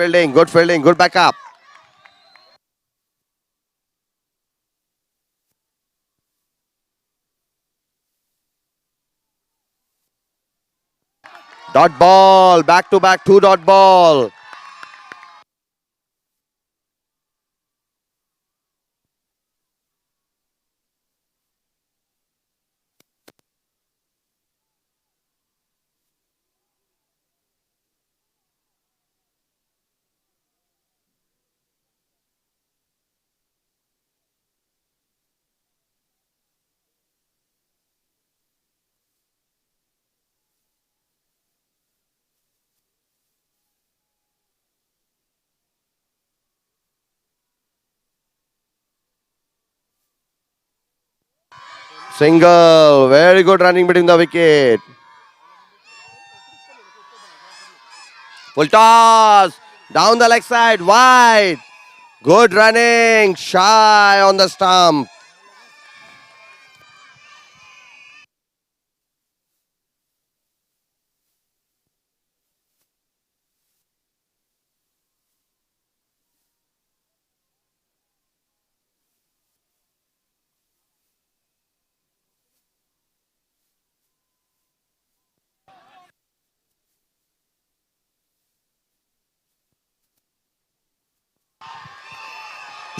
fielding, good backup. Dot ball, back to back, 2 dot ball. Single, very good running between the wicket. Full toss, down the leg side, wide. Good running, shy on the stump.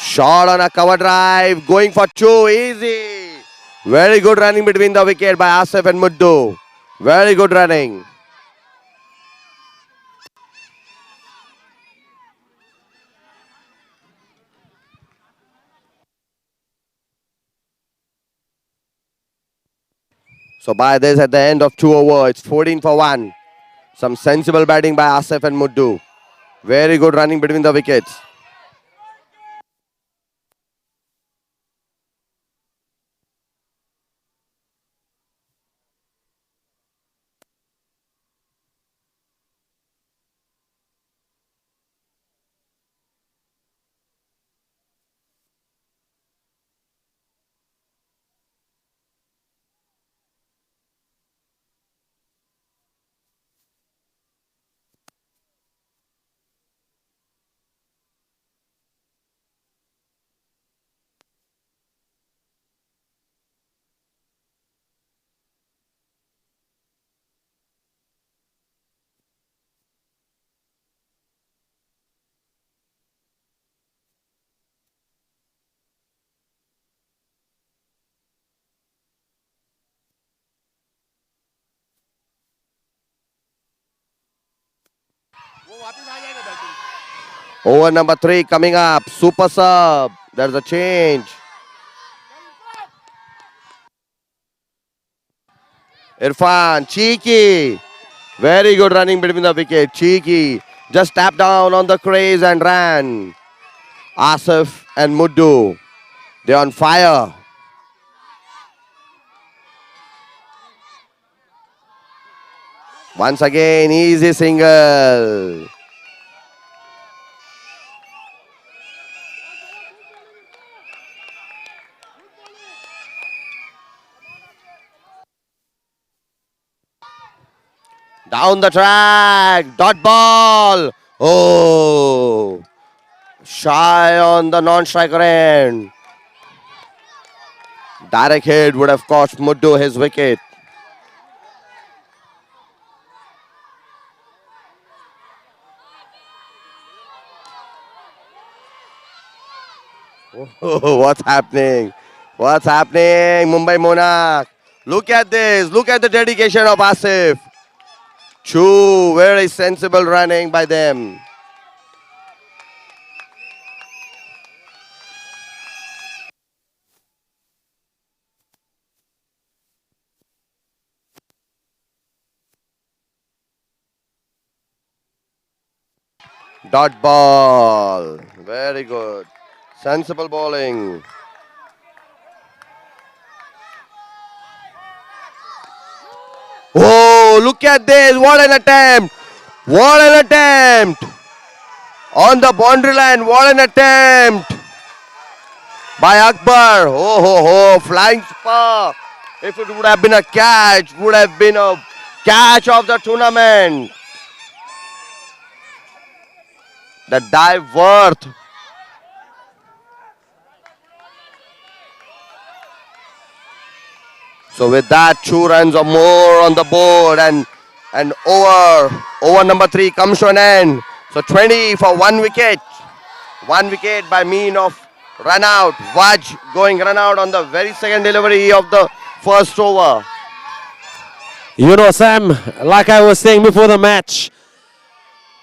Shot on a cover drive, going for 2, easy. Very good running between the wicket by Asif and Muddu. Very good running. So by this, at the end of 2 overs, it's 14 for 1. Some sensible batting by Asif and Muddu. Very good running between the wickets. Over number 3 coming up. Super sub. There's a change. Irfan, cheeky. Very good running between the wicket. Cheeky. Just tapped down on the crease and ran. Asif and Muddu. They're on fire. Once again, easy single. Down the track. Dot ball. Oh. Shy on the non-striker end. Direct hit would have cost Muddu his wicket. Oh, what's happening? What's happening, Mumbai Monarch? Look at this. Look at the dedication of Asif. True, very sensible running by them. Dot ball. Very good. Sensible bowling. Oh, look at this. What an attempt. What an attempt. On the boundary line. What an attempt by Akbar. Oh, ho, ho. Flying spur. If it would have been a catch, would have been a catch of the tournament. The dive worth. So with that, 2 runs or more on the board, and over number 3 comes to an end. So 20 for 1 wicket. 1 wicket by mean of run out. Vaj going run out on the very second delivery of the first over. You know, Sam, like I was saying before the match,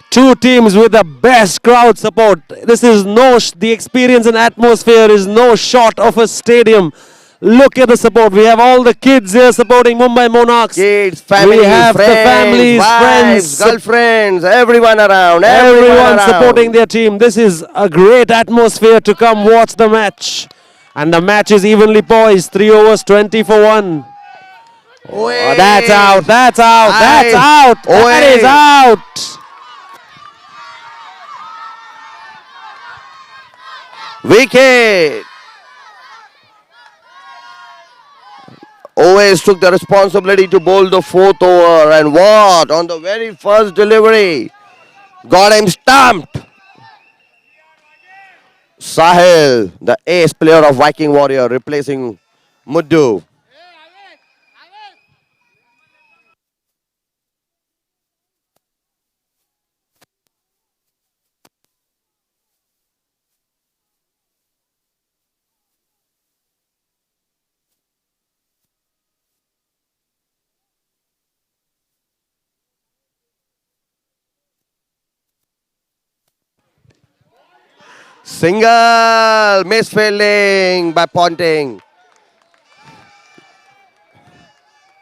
two teams with the best crowd support. This is the experience and atmosphere is no short of a stadium. Look at the support. We have all the kids here supporting Mumbai Monarchs. Kids, family, we have friends, the families, wives, friends, girlfriends, everyone around. everyone around. supporting their team. This is a great atmosphere to come watch the match. And the match is evenly poised. 3 overs, 20 for 1. Oh, that's out, that's out, that's out, that is out. Wicket. Always took the responsibility to bowl the fourth over, and what on the very first delivery got him stumped. Sahil, the ace player of Viking Warrior, replacing Muddu. Single, misfielding by Ponting.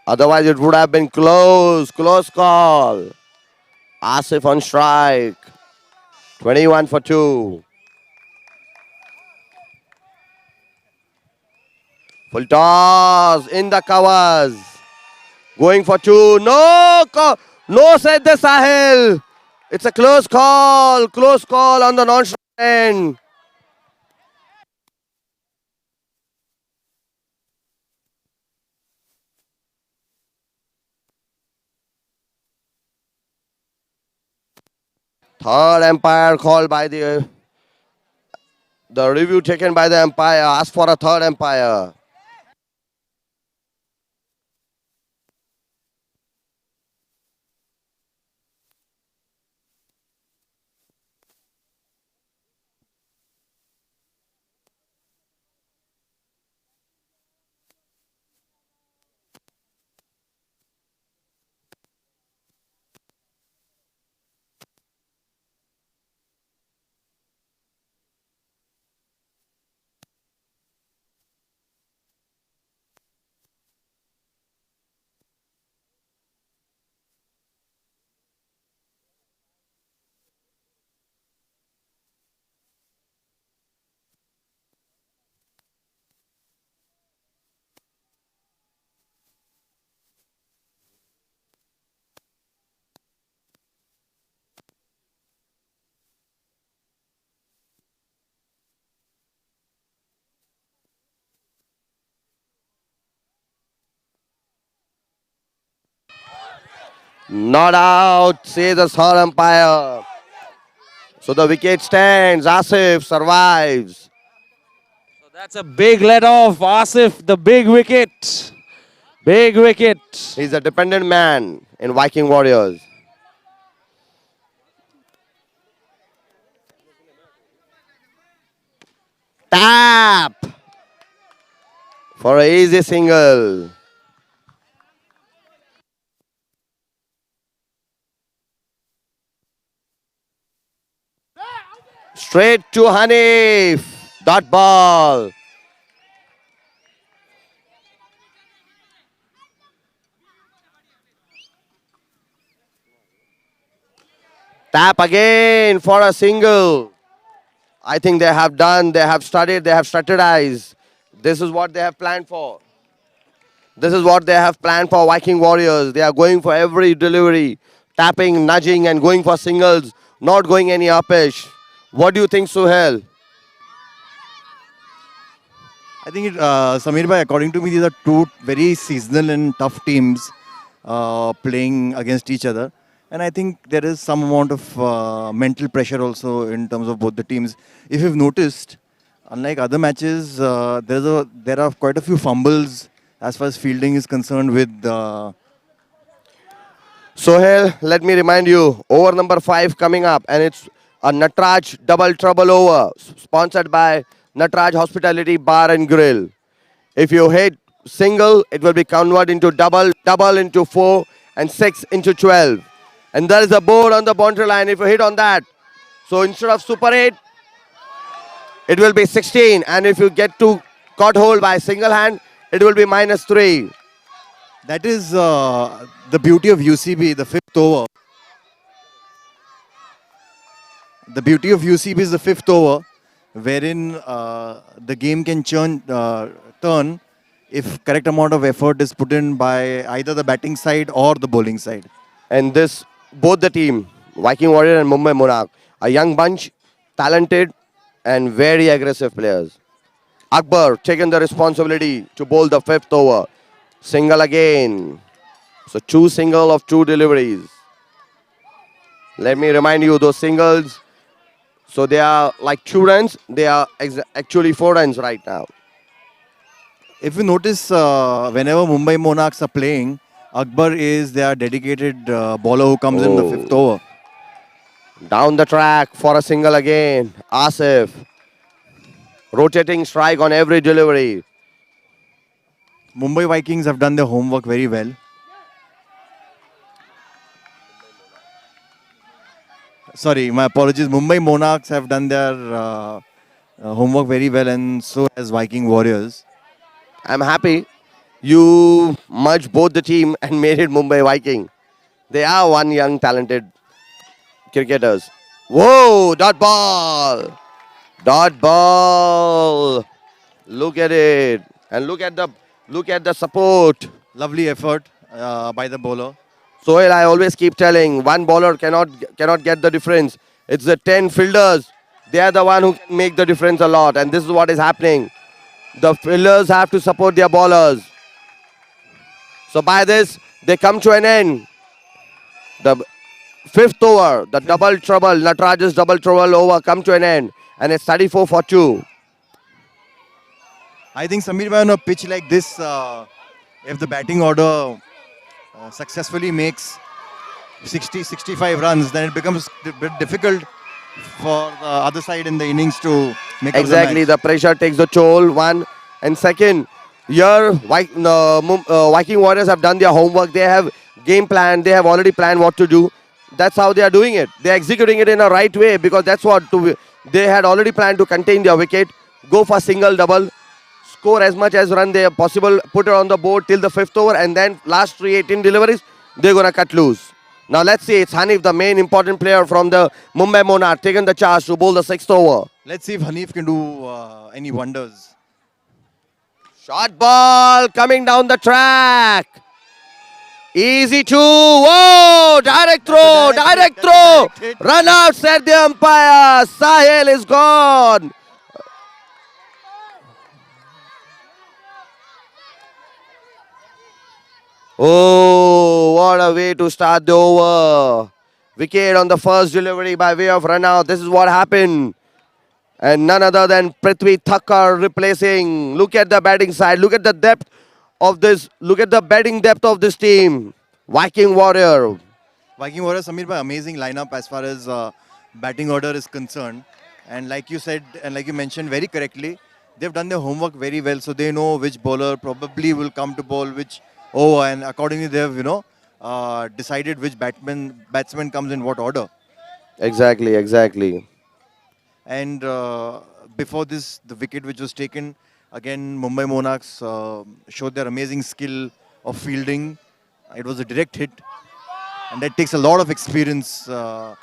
Otherwise, it would have been close call. Asif on strike. 21 for 2. Full toss in the covers. Going for 2. No, said the Sahil. It's a close call on the non-strike end. Third umpire called by the review taken by the umpire. Asked for a third umpire. Not out, says the third umpire. So the wicket stands. Asif survives. So that's a big let off. Asif, the big wicket. Big wicket. He's a dependent man in Viking Warriors. Tap for an easy single. Straight to Hanif. Dot ball. Tap again for a single. I think they have done, they have studied, they have strategized. This is what they have planned for. This is what they have planned for Viking Warriors. They are going for every delivery, tapping, nudging, and going for singles, not going any uppish. What do you think, Suhail? I think, Samir bhai, according to me, these are two very seasonal and tough teams playing against each other. And I think there is some amount of mental pressure also in terms of both the teams. If you've noticed, unlike other matches, there are quite a few fumbles as far as fielding is concerned with Sohail, let me remind you, over number 5 coming up, and it's a Natraj double trouble over, sponsored by Natraj Hospitality Bar and Grill. If you hit single, it will be converted into double, double into 4, and 6 into 12. And there is a board on the boundary line if you hit on that. So instead of Super 8, it will be 16. And if you get to caught hold by single hand, it will be -3. that is the beauty of UCB, the fifth over. The beauty of UCB is the fifth over, wherein the game can turn if correct amount of effort is put in by either the batting side or the bowling side. And this, both the team, Viking Warrior and Mumbai Monarch, a young bunch, talented and very aggressive players. Akbar taken the responsibility to bowl the 5th over. Single again. So 2 single of 2 deliveries. Let me remind you, those singles, so they are like 2 runs. They are actually 4 runs right now. If you notice, whenever Mumbai Monarchs are playing, Akbar is their dedicated bowler who comes in the fifth over. Down the track for a single again. Asif. Rotating strike on every delivery. Mumbai Vikings have done their homework very well. Sorry, my apologies. Mumbai Monarchs have done their homework very well, and so has Viking Warriors. I'm happy you merged both the team and made it Mumbai Viking. They are one young talented cricketers. Whoa, dot ball. Dot ball. Look at it. And look at the support. Lovely effort by the bowler. Sohail, I always keep telling, one bowler cannot get the difference. It's the 10 fielders. They are the one who can make the difference a lot. And this is what is happening. The fielders have to support their bowlers. So by this, they come to an end. The 5th over, the double trouble, Natraj's double trouble over come to an end. And it's 34 for 2. I think Samir bhai on a pitch like this, if the batting order successfully makes 60-65 runs, then it becomes a bit difficult for the other side in the innings to make Exactly, up the the pressure takes the toll, one. And second, here Viking Warriors have done their homework. They have game plan. They have already planned what to do. That's how they are doing it. They are executing it in a right way because that's what they had already planned to contain their wicket, go for single, double, score as much as run they are possible, put it on the board till the 5th over, and then last 18 deliveries, they're going to cut loose. Now let's see, it's Hanif, the main important player from the Mumbai Monarch, taken the charge to bowl the 6th over. Let's see if Hanif can do any wonders. Short ball coming down the track. Easy two. Whoa! Direct throw. Direct throw. Run out, said the umpire. Sahil is gone. Oh, what a way to start the over. Wicket on the first delivery by way of run out. This is what happened. And none other than Prithvi Thakkar replacing. Look at the batting side. Look at the depth of this. Look at the batting depth of this team. Viking Warrior. Viking Warriors, Samir bhai, amazing lineup as far as batting order is concerned. And like you said, and like you mentioned very correctly, they've done their homework very well. So they know which bowler probably will come to bowl which over. And accordingly, they've, decided which batsman comes in what order. Exactly. And before this, the wicket which was taken, again, Mumbai Monarchs showed their amazing skill of fielding. It was a direct hit. And that takes a lot of experience to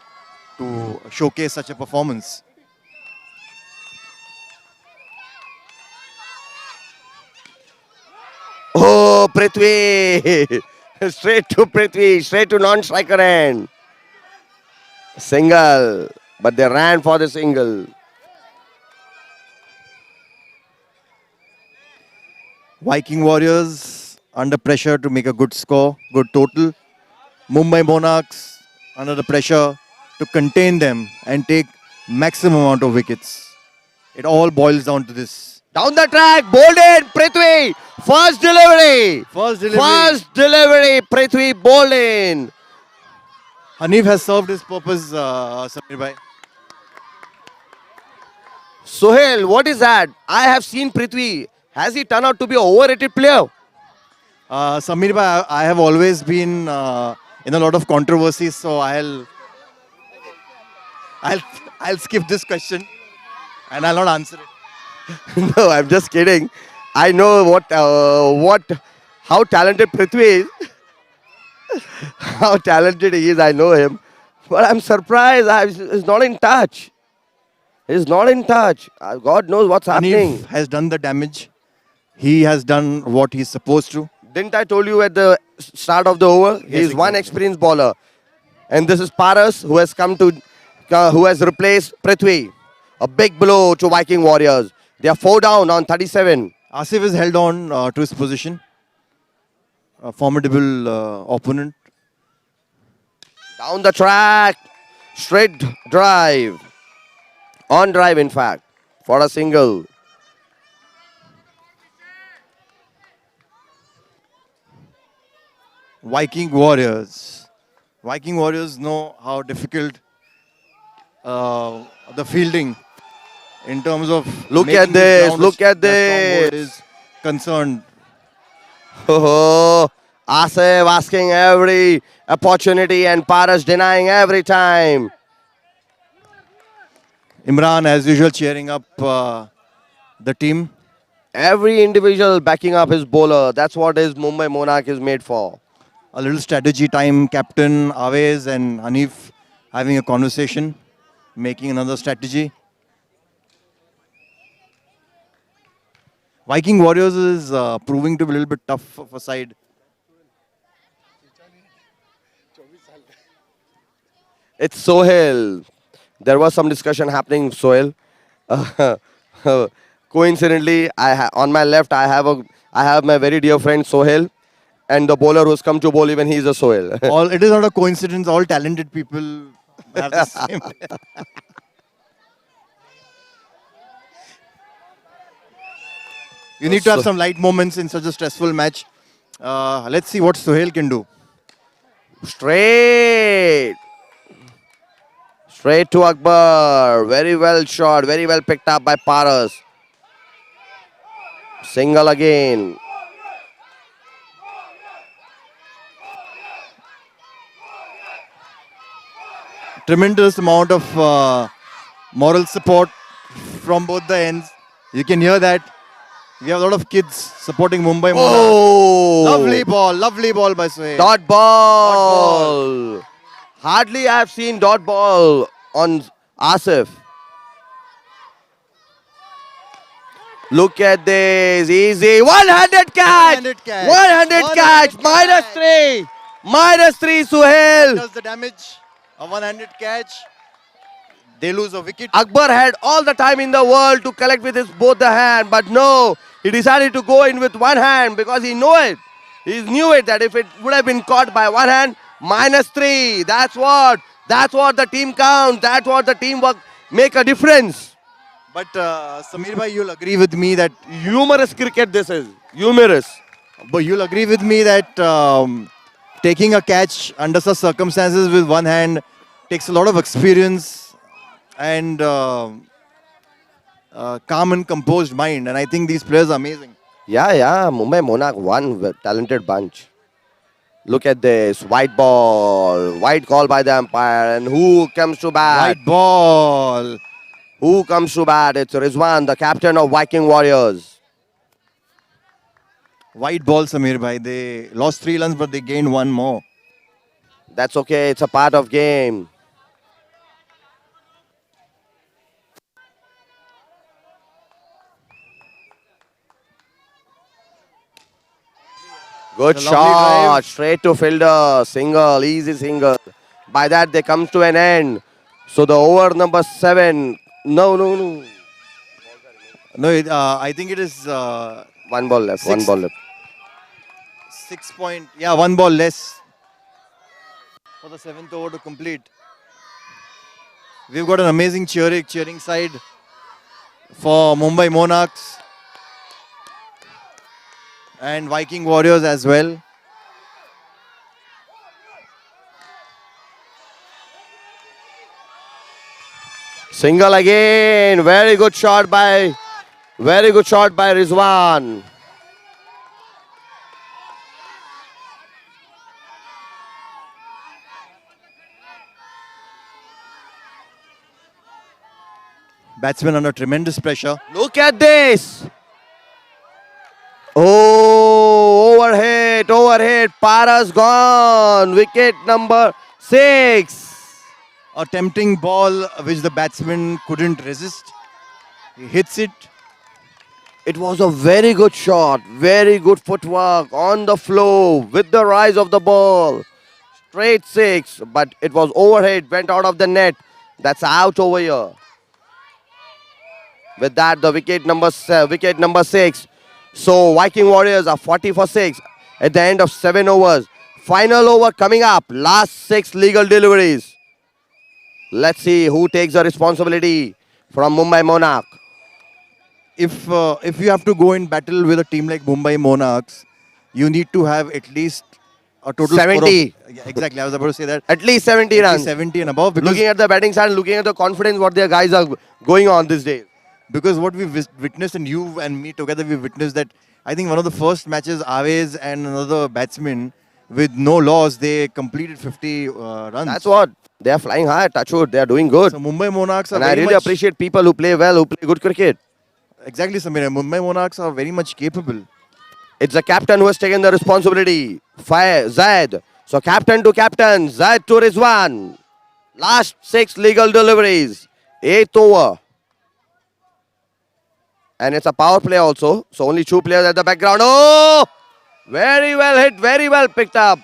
showcase such a performance. Oh, Prithvi. Straight to Prithvi. Straight to non-striker end. Single. But they ran for the single. Viking Warriors under pressure to make a good score, good total. Mumbai Monarchs under the pressure to contain them and take maximum amount of wickets. It all boils down to this. Down the track, bowled in, Prithvi. First delivery. First delivery, Prithvi bowled in. Hanif has served his purpose, Samir bhai. Sohail, what is that? I have seen Prithvi. Has he turned out to be an overrated player? Samir bhai, I have always been in a lot of controversies, so I'll skip this question and I'll not answer it. No, I'm just kidding. I know how talented Prithvi is. How talented he is, I know him. But I'm surprised he's not in touch. He's not in touch. God knows what's happening. Hanif has done the damage. He has done what he's supposed to. Didn't I told you at the start of the over? He's one exactly. experienced bowler. And this is Paras who has replaced Prithvi. A big blow to Viking Warriors. They are 4 down on 37. Asif is held on to his position. A formidable opponent. Down the track. Straight drive. On drive, in fact, for a single. Viking Warriors. Viking Warriors know how difficult the fielding in terms of Look making at this, ground look at a stronghold this. is concerned. Oh, Asif asking every opportunity and Paras denying every time. Imran, as usual, cheering up the team. Every individual backing up his bowler. That's what his Mumbai Monarch is made for. A little strategy time. Captain Awais and Hanif having a conversation, making another strategy. Viking Warriors is proving to be a little bit tough of a side. It's Sohail. There was some discussion happening, Sohail. Coincidentally, on my left, I have my very dear friend Sohail, and the bowler who's come to bowl, even he is a Sohail. It is not a coincidence. All talented people have the same. You need to have some light moments in such a stressful match. Let's see what Sohail can do. Straight to Akbar. Very well shot. Very well picked up by Paras. Single again. Tremendous amount of moral support from both the ends. You can hear that. We have a lot of kids supporting Mumbai Monarch. Oh! Lovely ball by Sohail. Dot ball. Hardly I have seen dot ball on Asif. Look at this. Easy. One-handed catch. One-handed catch. One-handed catch. One-handed -3. -3, Sohail. Does the damage. A one-handed catch. They lose a wicket. Akbar had all the time in the world to collect with his both the hand, but no, he decided to go in with one hand because he knew it. He knew it that if it would have been caught by one hand, -3. That's what the team counts. That's what the teamwork make a difference. But Samir bhai, you'll agree with me that Humorous cricket this is. Humorous. But you'll agree with me that taking a catch under such circumstances with one hand takes a lot of experience and calm and composed mind. And I think these players are amazing. Yeah. Mumbai Monarch, one talented bunch. Look at this. White ball. White call by the umpire. And who comes to bat? White ball. Who comes to bat? It's Rizwan, the captain of Viking Warriors. White ball, Samir bhai. They lost 3 runs, but they gained 1 more. That's okay. It's a part of game. Good It's a lovely shot. drive. Straight to fielder. Single. Easy single. By that, they come to an end. So the over number 7. No. No, I think it is One ball left. One Six. ball left. 6 point. Yeah, 1 ball less. for the 7th over to complete. We've got an amazing cheering side for Mumbai Monarchs and Viking Warriors as well. Single again. Very good shot by Rizwan. Batsmen under tremendous pressure. Look at this. Oh, overhit. Para's gone. Wicket number 6. A tempting ball which the batsman couldn't resist. He hits it. It was a very good shot. Very good footwork on the flow with the rise of the ball. Straight 6, but it was overhit, went out of the net. That's out over here. With that, the wicket number 6. So Viking Warriors are 40 for 6 at the end of 7 overs. Final over coming up. Last 6 legal deliveries. Let's see who takes the responsibility from Mumbai Monarch. If you have to go in battle with a team like Mumbai Monarchs, you need to have at least a total 70. Score of, yeah, exactly, I was about to say that. At least 70 At runs. least 70 and above. Because, Looking at the batting side, looking at the confidence what their guys are going on these days. because what we've witnessed, and you and me together, we've witnessed that I think one of the first matches, Aves and another batsman with no loss, they completed 50 runs. That's what. They are flying high, touch wood. They are doing good. So Mumbai Monarchs are And I very really much, appreciate people who play well, who play good cricket. Exactly, Samir. Mumbai Monarchs are very much capable. It's the captain who has taken the responsibility. Zaid. So captain to captain. Zaid to Rizwan. Last 6 legal deliveries. 8th over. And it's a power play also. So only 2 players at the background. Oh! Very well hit. Very well picked up.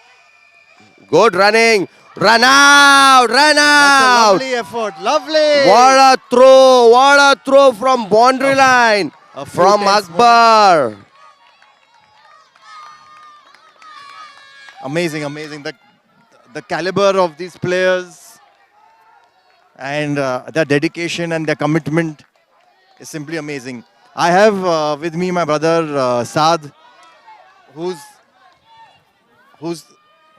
Good running. Run out. Run That's a out. lovely effort. Lovely. What a throw. What a throw from boundary line. a few From tense Akbar. Amazing, amazing. The caliber of these players and their dedication and their commitment is simply amazing. I have with me my brother Saad, who's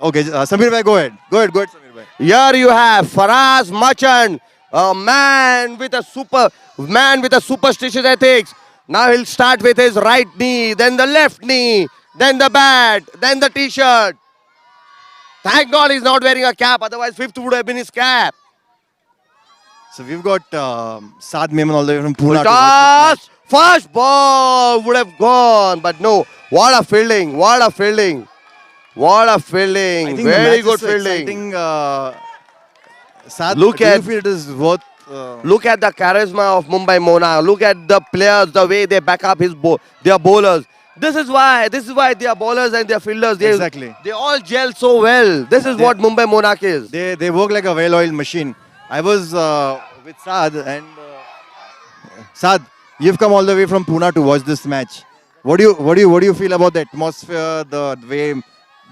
okay. Samir bhai, go ahead, Samir bhai. Here you have Faraz Machand, a man with a superstitious ethics. Now he'll start with his right knee, then the left knee, then the bat, then the t-shirt. Thank God he's not wearing a cap, otherwise 5th would have been his cap. So we've got Saad Memon all the way from Pune. to watch Toss! this match. First ball would have gone, but no. What a fielding! What a fielding! What a I fielding! think the Very match good is so fielding. exciting. Saad, Look do at- you feel it is worth? Look at the charisma of Mumbai Monarch. Look at the players, the way they back up their bowlers. This is why their bowlers and their fielders, Exactly. they all gel so well. This is what Mumbai Monarch is. They work like a well-oiled machine. I was with Saad and Saad, you've come all the way from Pune to watch this match. What do you feel about the atmosphere, the way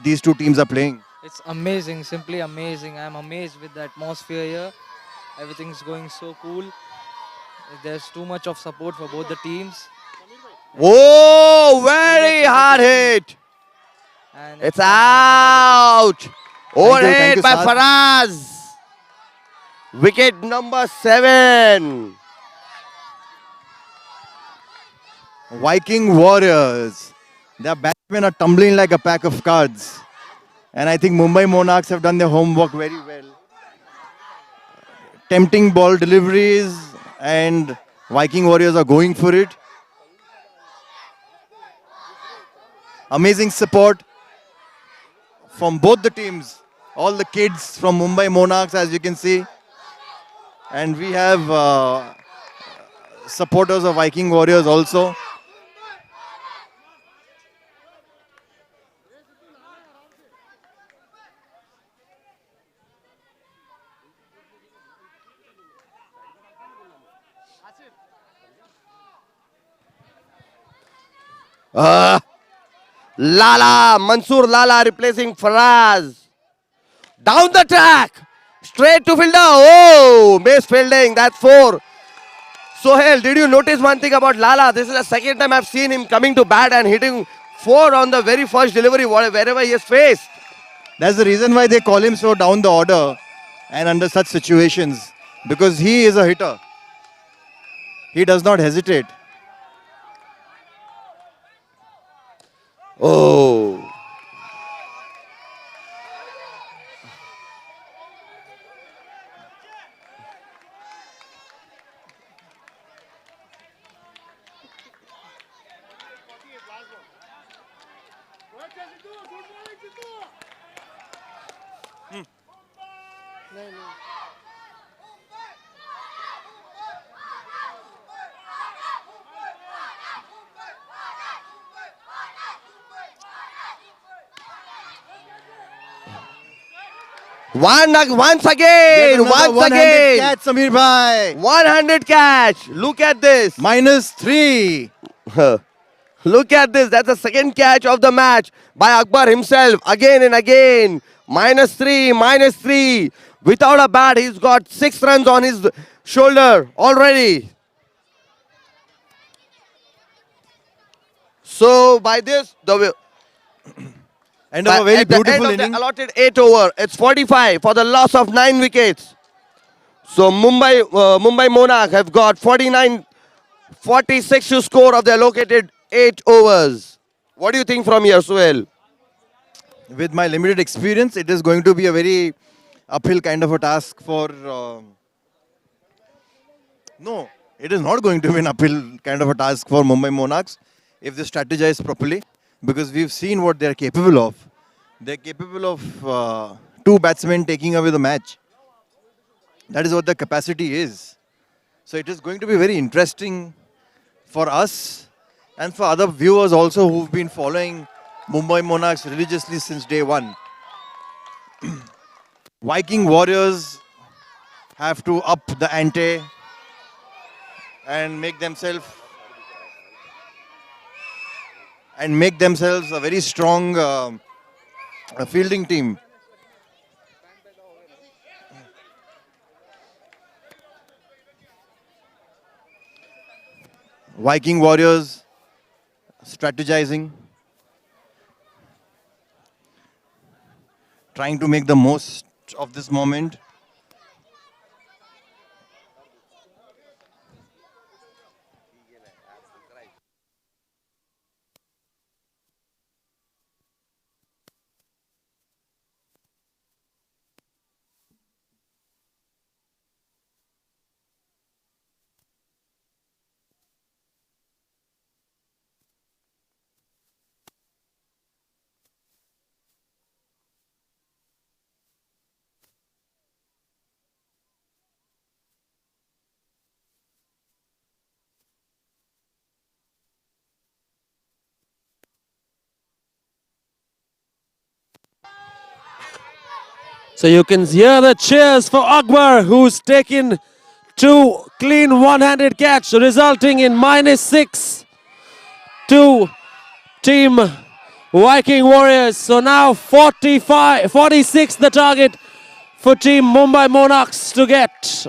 these two teams are playing? It's amazing, simply amazing. I'm amazed with the atmosphere here. Everything's going so cool. There's too much of support for both the teams. Whoa, very hard hit. And It's out. Thank Overhit you, by Saad. Faraz. Wicket number 7. Viking Warriors. Their batsmen are tumbling like a pack of cards. And I think Mumbai Monarchs have done their homework very well. Tempting ball deliveries and Viking Warriors are going for it. Amazing support from both the teams. All the kids from Mumbai Monarchs, as you can see. And we have supporters of Viking Warriors also. Mansoor Lala replacing Faraz. Down the track. Straight to fielder. Oh, missed fielding. That's 4. Sohail, did you notice one thing about Lala? This is the second time I've seen him coming to bat and hitting 4 on the very first delivery, wherever he has faced. That's the reason why they call him so down the order and under such situations. Because he is a hitter. He does not hesitate. Oh. Once Yet again, another once one-handed again. catch, Samir bhai. 100 catch. Look at this. -3. Look at this. That's the second catch of the match by Akbar himself. Again and again. -3, -3. Without a bat, he's got 6 runs on his shoulder already. So by this, End of a very at the end beautiful of the inning. allotted 8 over, it's 45 for the loss of 9 wickets. So Mumbai Monarch have got 46 to score of the allocated 8 overs. What do you think from here, Suhail? With my limited experience, it is going to be a very uphill kind of a task for. No, it is not going to be an uphill kind of a task for Mumbai Monarchs if they strategize properly, because we've seen what they're capable of. They're capable of 2 batsmen taking away the match. That is what the capacity is. So it is going to be very interesting for us and for other viewers also who've been following Mumbai Monarchs religiously since day one. Viking Warriors have to up the ante and make themselves a very strong fielding team. Viking Warriors strategizing, trying to make the most of this moment. So you can hear the cheers for Akbar, who's taken 2 clean one-handed catch, resulting in -6 to Team Viking Warriors. So now 46 the target for Team Mumbai Monarchs to get.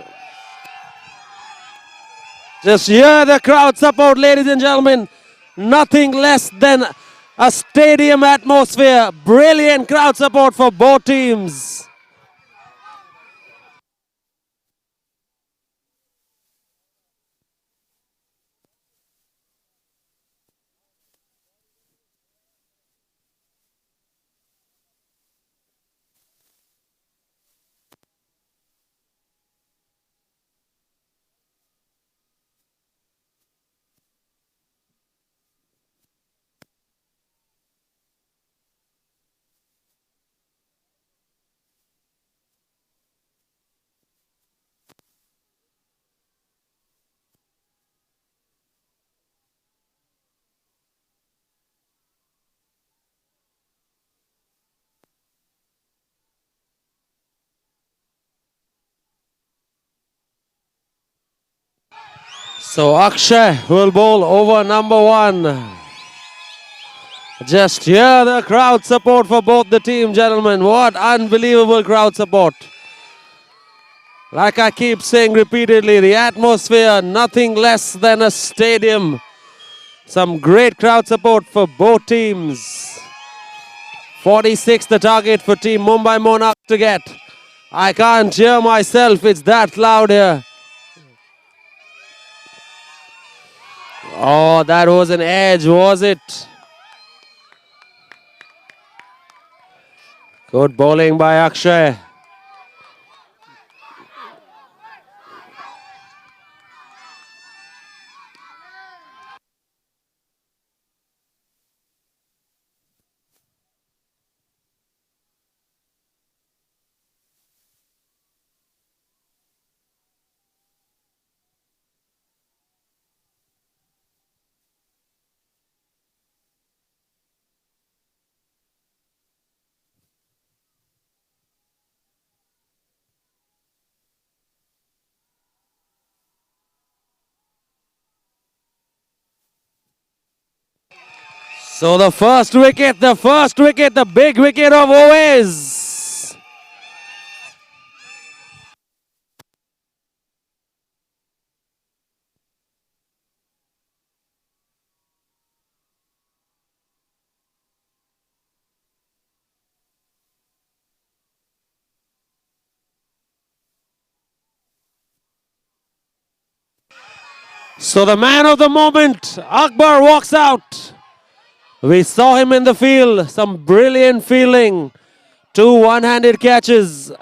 Just hear the crowd support, ladies and gentlemen. Nothing less than a stadium atmosphere. Brilliant crowd support for both teams. So Akshay will bowl over number 1. Just hear the crowd support for both the team, gentlemen. What unbelievable crowd support. Like I keep saying repeatedly, the atmosphere, nothing less than a stadium. Some great crowd support for both teams. 46 the target for Team Mumbai Monarchs to get. I can't hear myself, it's that loud here. Oh, that was an edge, was it? Good bowling by Akshay. So the first wicket, the big wicket of always. So the man of the moment, Akbar, walks out. We saw him in the field, some brilliant fielding. Two one-handed catches,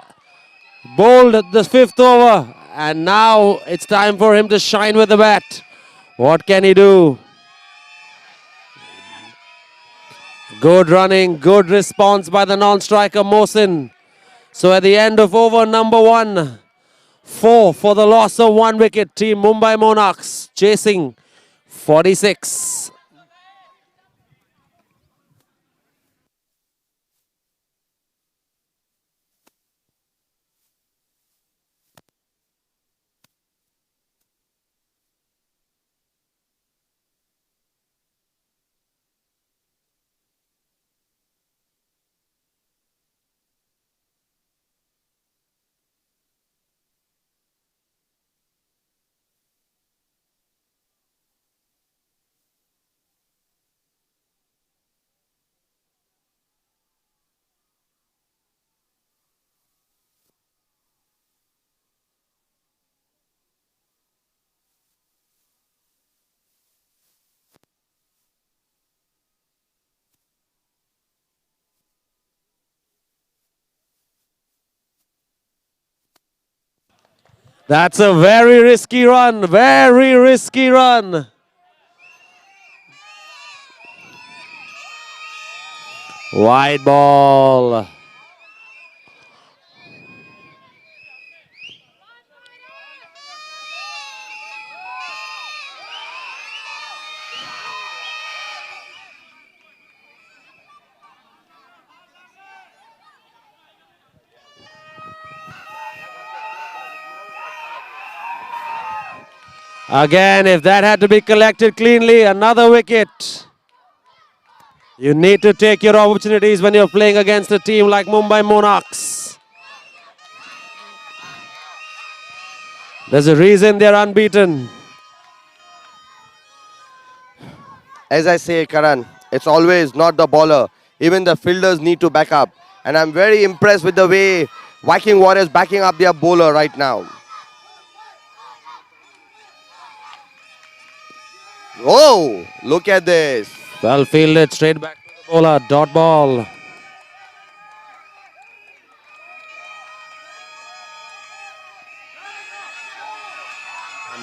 bowled at the fifth over, and now it's time for him to shine with the bat. What can he do? Good running, good response by the non-striker Mohsin. So at the end of over number one, 4 for the loss of 1 wicket. Team Mumbai Monarchs chasing 46. That's a very risky run, very risky run. Wide ball. Again, if that had to be collected cleanly, another wicket. You need to take your opportunities when you're playing against a team like Mumbai Monarchs. There's a reason they're unbeaten. As I say, Karan, it's always not the bowler. Even the fielders need to back up. And I'm very impressed with the way Viking Warriors backing up their bowler right now. Oh, look at this. Well fielded, straight back to the bowler. Dot ball.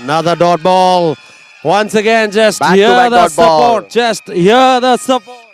Another dot ball. Once again, just Back to hear back the dot ball. support. Just hear the support.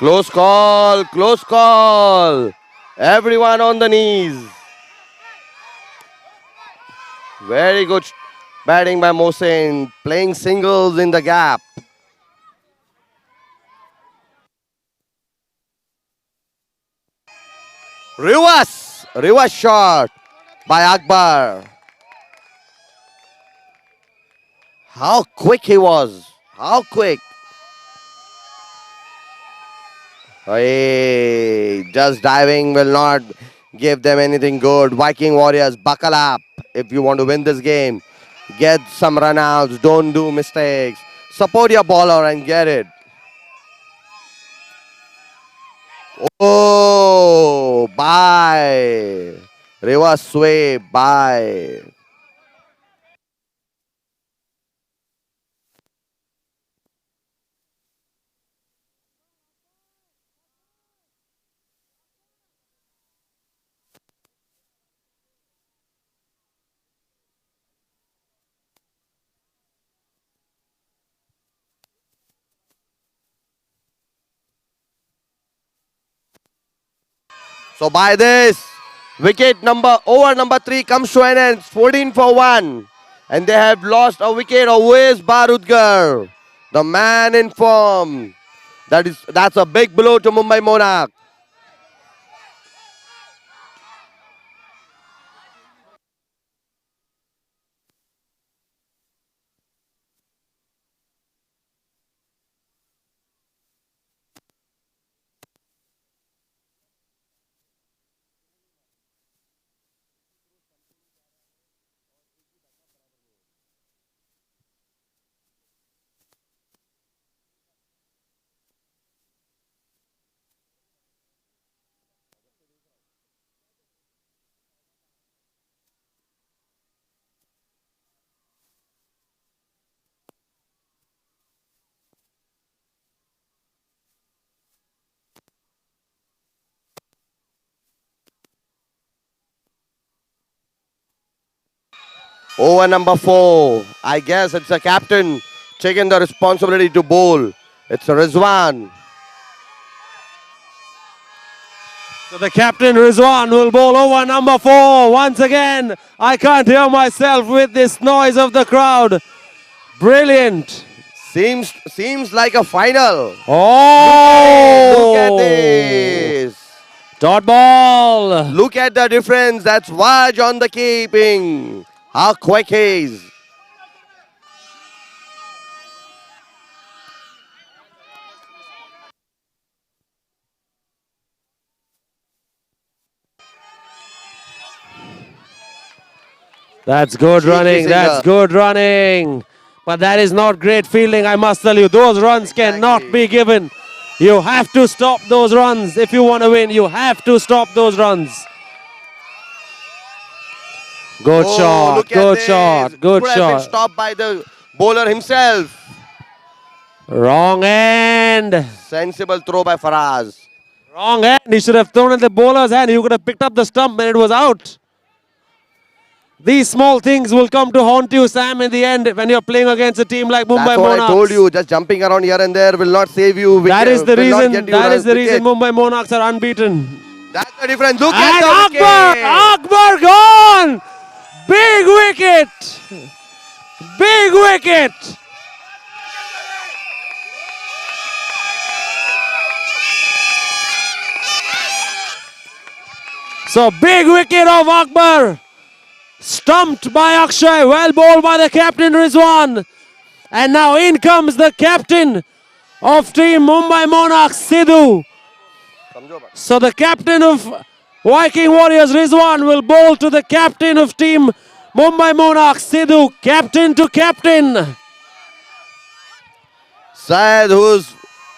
Close call, close call. Everyone on the knees. Very good batting by Mohsin, playing singles in the gap. Reverse shot by Akbar. How quick he was. How quick. Hey, just diving will not give them anything good. Viking Warriors, buckle up if you want to win this game. Get some runouts. Don't do mistakes. Support your bowler and get it. Oh, bye. Reverse sweep, bye. So by this, over number 3 comes to an end. 14 for 1. And they have lost a wicket. Awais Barudgar, the man in form. That's a big blow to Mumbai Monarch. Over number 4. I guess it's the captain taking the responsibility to bowl. It's Rizwan. So the captain Rizwan will bowl over number 4. Once again, I can't hear myself with this noise of the crowd. Brilliant. Seems like a final. Oh! Look at this. Dot ball. Look at the difference. That's Vaj on the keeping. How quick he is. That's good Cheeky running. singer. That's good running. But that is not great fielding, I must tell you. Those runs cannot be given. You have to stop those runs. If you want to win, you have to stop those runs. Good Oh, shot. look at Good this. shot. Good Could have been shot. stopped by the bowler himself. Wrong end. Sensible throw by Faraz. Wrong hand. He should have thrown at the bowler's hand. He could have picked up the stump and it was out. These small things will come to haunt you, Sam, in the end when you're playing against a team like Mumbai That's what Monarchs. I told you. Just jumping around here and there will not save you. That is the will not reason. get you That runs is the reason wicket. Mumbai Monarchs are unbeaten. That's the difference. Look And at the Akbar! wicket. Akbar gone! Big wicket! Big wicket! So big wicket of Akbar. Stumped by Akshay. Well bowled by the captain Rizwan. And now in comes the captain of team Mumbai Monarchs, Sidhu. So the captain of Viking Warriors, Rizwan, will bowl to the captain of team Mumbai Monarchs, Sidhu. Captain to captain. Syed, who's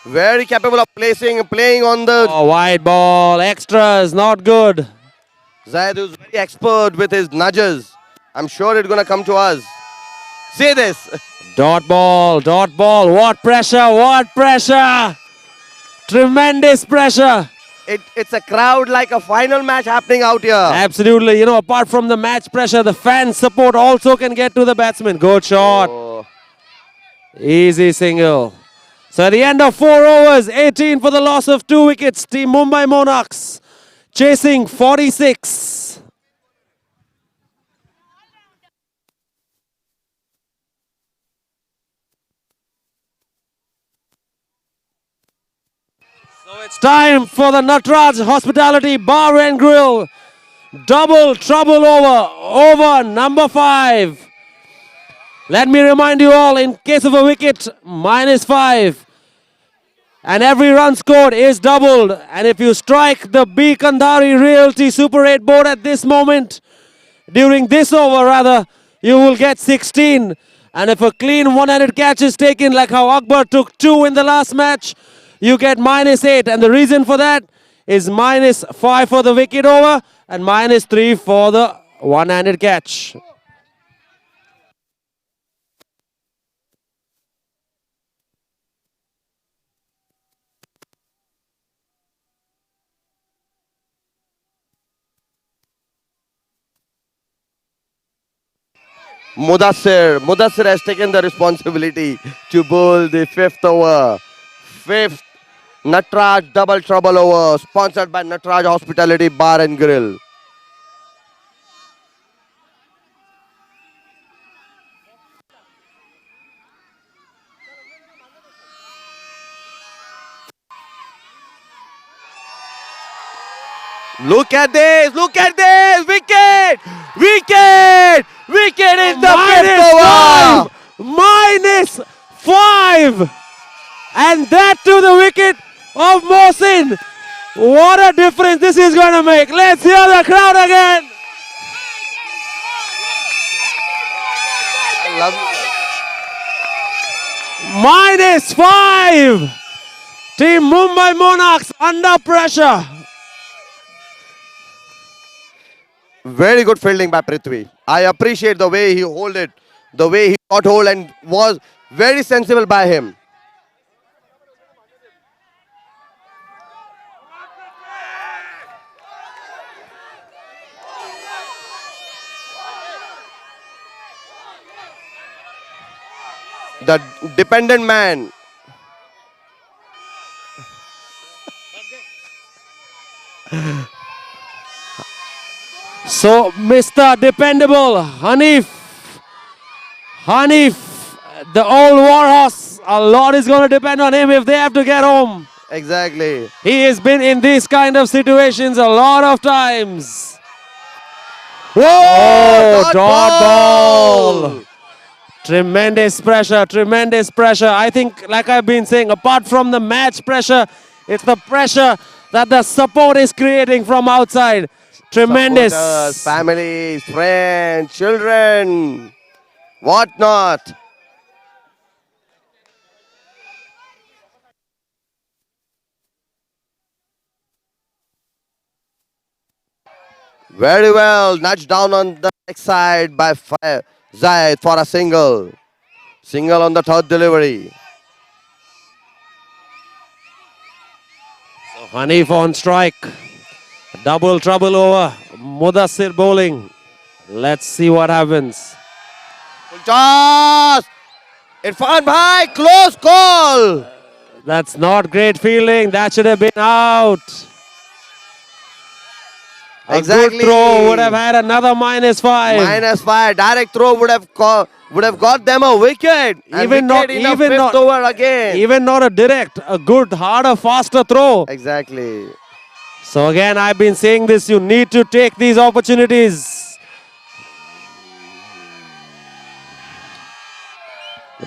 very capable of playing on the... Oh, wide ball. Extras, not good. Zayed is very expert with his nudges. I'm sure it's going to come to us. See this. Dot ball, dot ball. What pressure, what pressure. Tremendous pressure. It's a crowd like a final match happening out here. Absolutely. You know, apart from the match pressure, the fan support also can get to the batsman. Good shot. Oh, Easy single. So at the end of 4 overs, 18 for the loss of 2 wickets. Team Mumbai Monarchs chasing 46. So it's time for the Natraj Hospitality Bar and Grill. Double trouble over number 5. Let me remind you all, in case of a wicket, -5. And every run scored is doubled. And if you strike the B. Kandari Realty Super 8 board at this moment, during this over rather, you will get 16. And if a clean one-handed catch is taken, like how Akbar took 2 in the last match, you get -8. And the reason for that is -5 for the wicket over and -3 for the one-handed catch. Mudassir has taken the responsibility to bowl the 5th over. 5th Natraj double trouble over, sponsored by Natraj Hospitality Bar and Grill. Look at this! Look at this! Wicket! Wicket! Wicket in the 5th over! -5! And that to the wicket of Mohsin. What a difference this is going to make. Let's hear the crowd again. I love -5. Team Mumbai Monarchs under pressure. Very good fielding by Prithvi. I appreciate the way he hold it, the way he got hold and was very sensible by him. The dependent man. So, Mr. Dependable, Hanif, the old warhorse, a lot is going to depend on him if they have to get home. Exactly. He has been in these kind of situations a lot of times. Whoa! Oh, dot ball. Tremendous pressure, tremendous pressure. I think, like I've been saying, apart from the match pressure, it's the pressure that the support is creating from outside. Tremendous. Supporters, families, friends, children, what not. Very well, nudged down on the next side by Zaid for a single. Single on the 3rd delivery. So Hanif on strike. Double trouble over. Mudassir bowling. Let's see what happens. Full toss! Irfan Bhai, close call! That's not great fielding. That should have been out. A Exactly. good throw would have had another -5. -5. Direct throw would have got them a wicket. And Even wicket in the 5th over again. Even not a direct, a good, harder, faster throw. Exactly. So again, I've been saying this, you need to take these opportunities.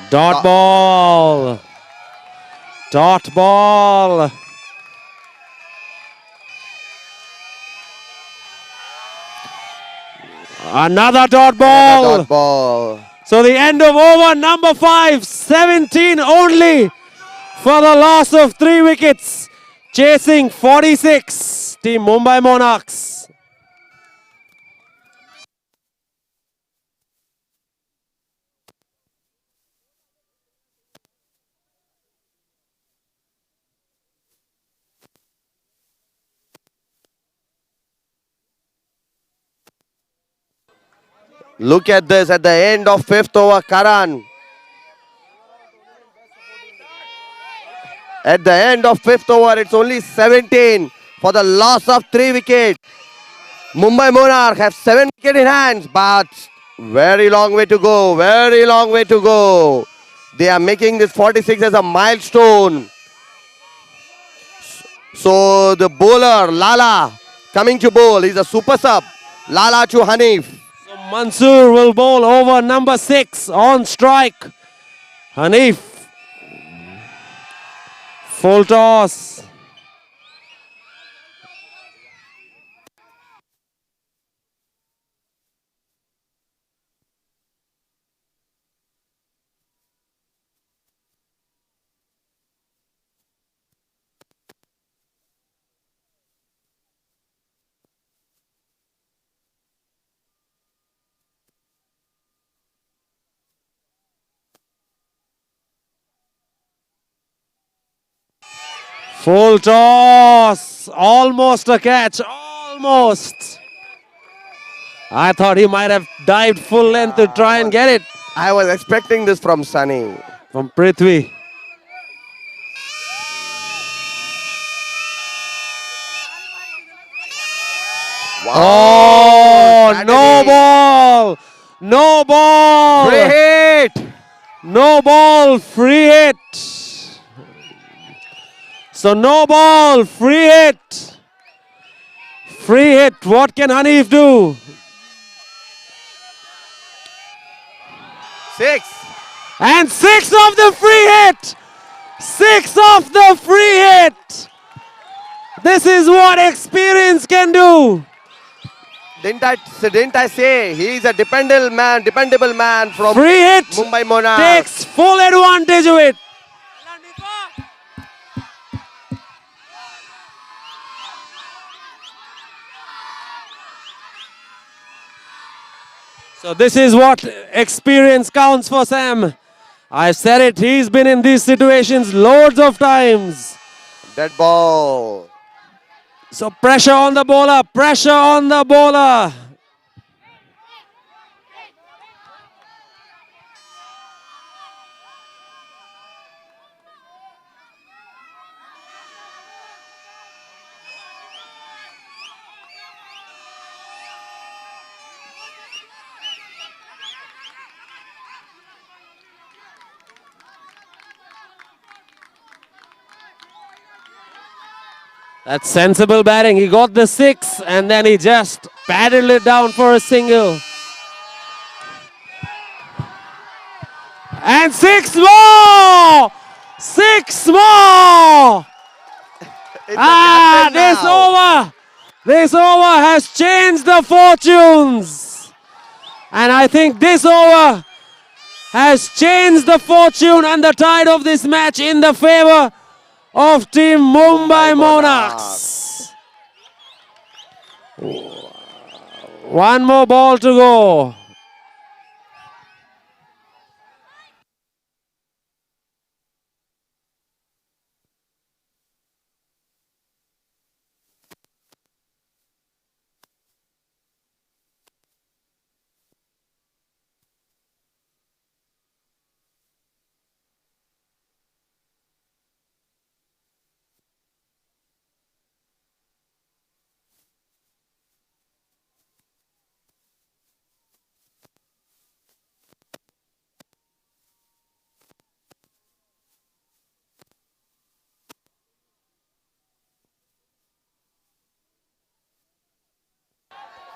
Dot ball. Dot ball. Another dot ball. Another dot ball. So the end of over number 5, 17 only for the loss of 3 wickets. Chasing 46, Team Mumbai Monarchs. Look at this at the end of 5th over, Karan. At the end of fifth over, it's only 17 for the loss of 3 wickets. Mumbai Monarch have 7 wickets in hands, but very long way to go. Very long way to go. They are making this 46 as a milestone. So the bowler Lala coming to bowl. He's a super sub. Lala to Hanif. So Mansoor will bowl over number 6 on strike. Hanif. Full toss. Full toss. Almost a catch. Almost. I thought he might have dived full length to try and get it I was expecting this from Sunny. from Prithvi. Oh, no ball. No ball. Free hit. No ball. Free hit. So no ball. Free hit. Free hit. What can Hanif do? 6. And 6 of the free hit. 6 of the free hit. This is what experience can do. Didn't I say he's a dependable man from Free hit. Mumbai Monarch. Takes full advantage of it. So this is what experience counts for Sam. I said it, he's been in these situations loads of times. Dead ball. So pressure on the bowler, pressure on the bowler. That's sensible batting. He got the 6 and then he just paddled it down for a single. And 6 more! 6 more! It's a captain now. This over has changed the fortunes. And I think this over has changed the fortune and the tide of this match in the favor of Team Mumbai Monarchs. One more ball to go.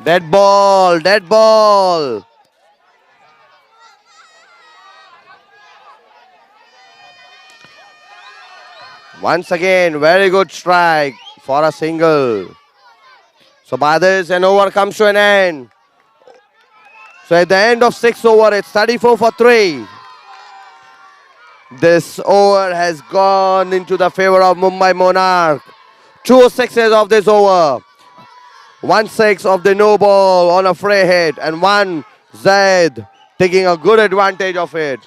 Dead ball. Dead ball. Once again, very good strike for a single. So by this, an over comes to an end. So at the end of 6 over, it's 34 for 3. This over has gone into the favor of Mumbai Monarch. 2 sixes of this over. 1 6 of the no ball on a free hit, and 1 Zaid taking a good advantage of it.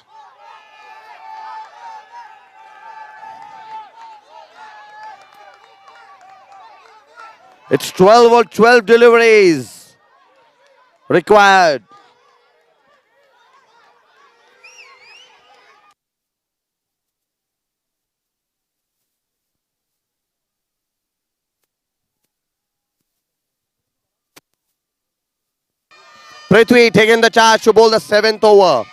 It's 12 or 12 deliveries required. Prithvi taking the charge to bowl the 7th over.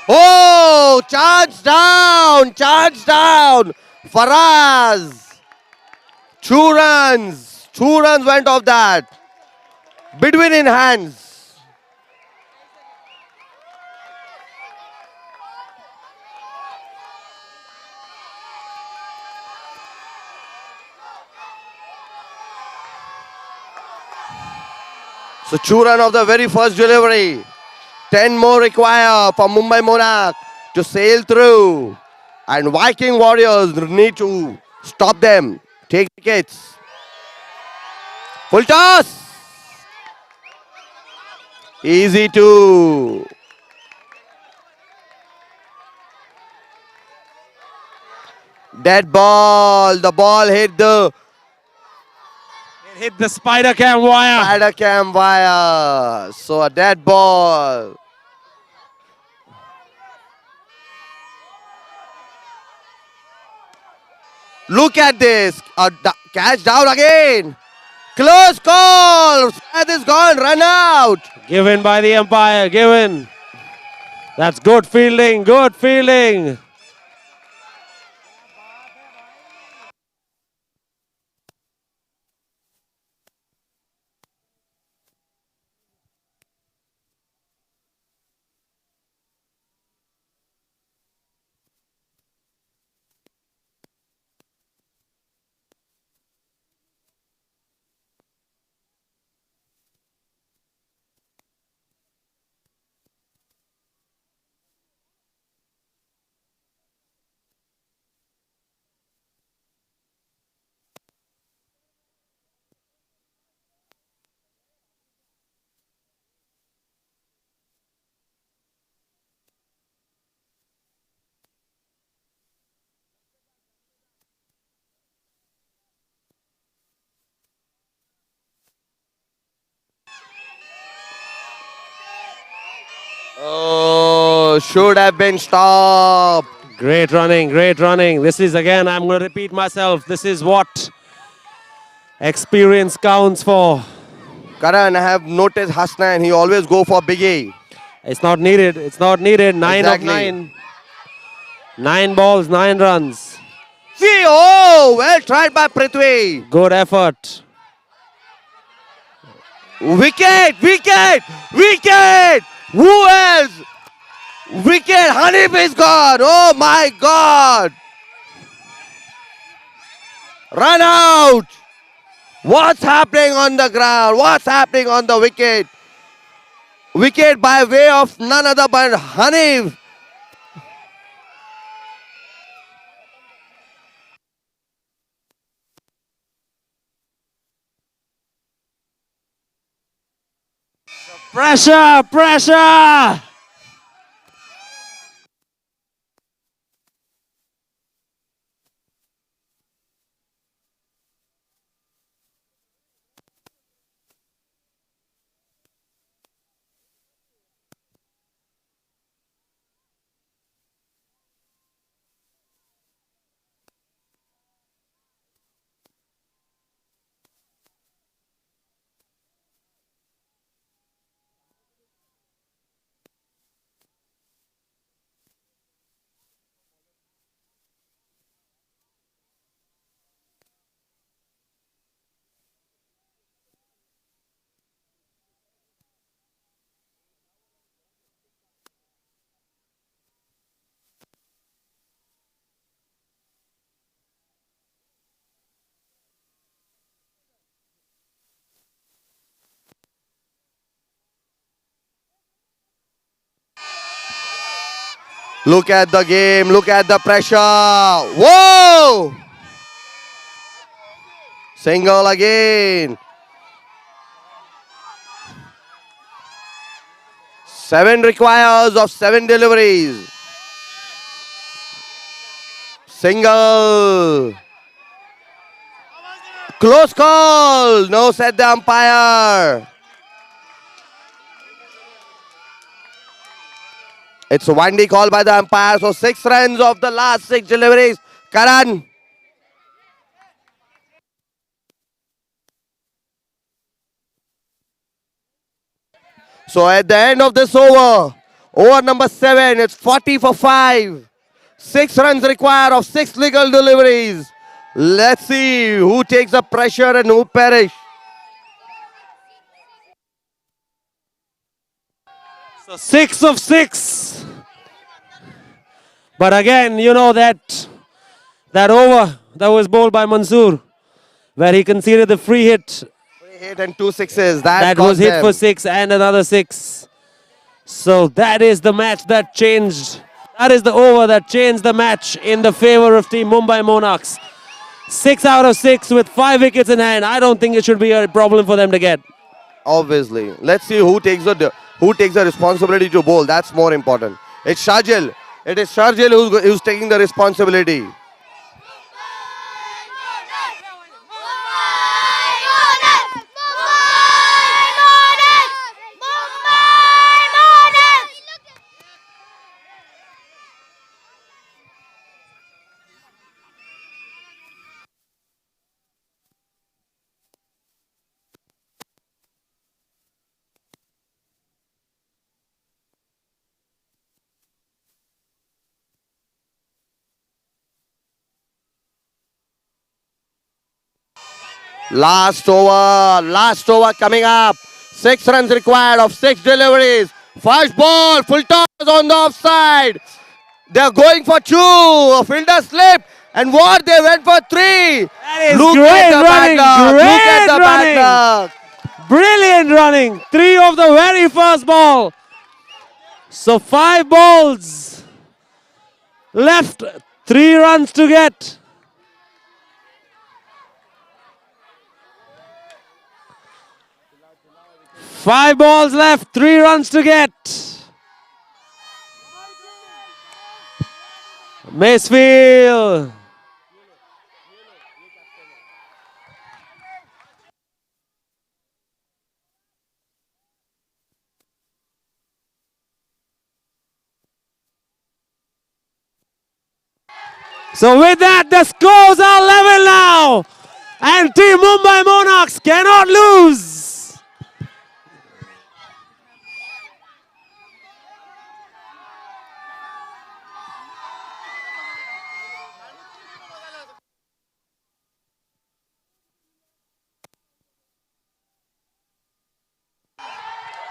Oh, charge down, charge down. Faraz. 2 runs. 2 runs went off that. Between in hands. So 2 runs of the very first delivery. 10 more require for Mumbai Monarch to sail through. And Viking Warriors need to stop them. Take wickets. Full toss. Easy two. Dead ball. The ball hit the It hit the spider cam wire. spider cam wire. So a dead ball. Look at this. Catch down again. Close call. That is gone. Run out. Given by the umpire. Given. That's good fielding. Good fielding. Oh, should have been stopped. Great running. Great running. This is again, I'm going to repeat myself. This is what experience counts for. Karan, I have noticed Hasnan. He always go for biggie. It's not needed. It's not needed. 9 Exactly. of 9. 9 balls, 9 runs. See, oh, well tried by Prithvi. Good effort. Wicket, wicket, wicket. Who else? Wicket. Hanif is gone. Oh my God. Run out. What's happening on the ground? What's happening on the wicket? Wicket by way of none other but Hanif. Pressure, pressure. Look at the game. Look at the pressure. Whoa! Single again. 7 requires of 7 deliveries. Single. Close call. No, said the umpire. It's a 1D call by the umpire. So 6 runs of the last 6 deliveries. Karan. So at the end of this over number 7, it's 40 for 5. 6 runs required of 6 legal deliveries. Let's see who takes the pressure and who perish. So 6 of 6. But again, you know that over that was bowled by Mansoor, where he conceded the free hit. 3 hit and 2 sixes. That was hit for 6 and another 6. So that is the match that changed. That is the over that changed the match in the favor of Team Mumbai Monarchs. 6 out of 6 with 5 wickets in hand. I don't think it should be a problem for them to get. Obviously. Let's see who takes the responsibility to bowl. That's more important. It's Sharjil. It is Sharjil who's taking the responsibility. Last over coming up. 6 runs required of 6 deliveries. First ball, full toss on the offside. They're going for 2. A fielder slip. And what? They went for 3. That is Look great at the running. bad luck. Look at the Great bad luck. Brilliant running. 3 of the very first ball. So 5 balls left. 3 runs to get. Five balls left, 3 runs to get. Macefield. So with that, the scores are level now. And Team Mumbai Monarchs cannot lose.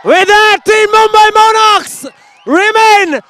With that, Team Mumbai Monarchs remain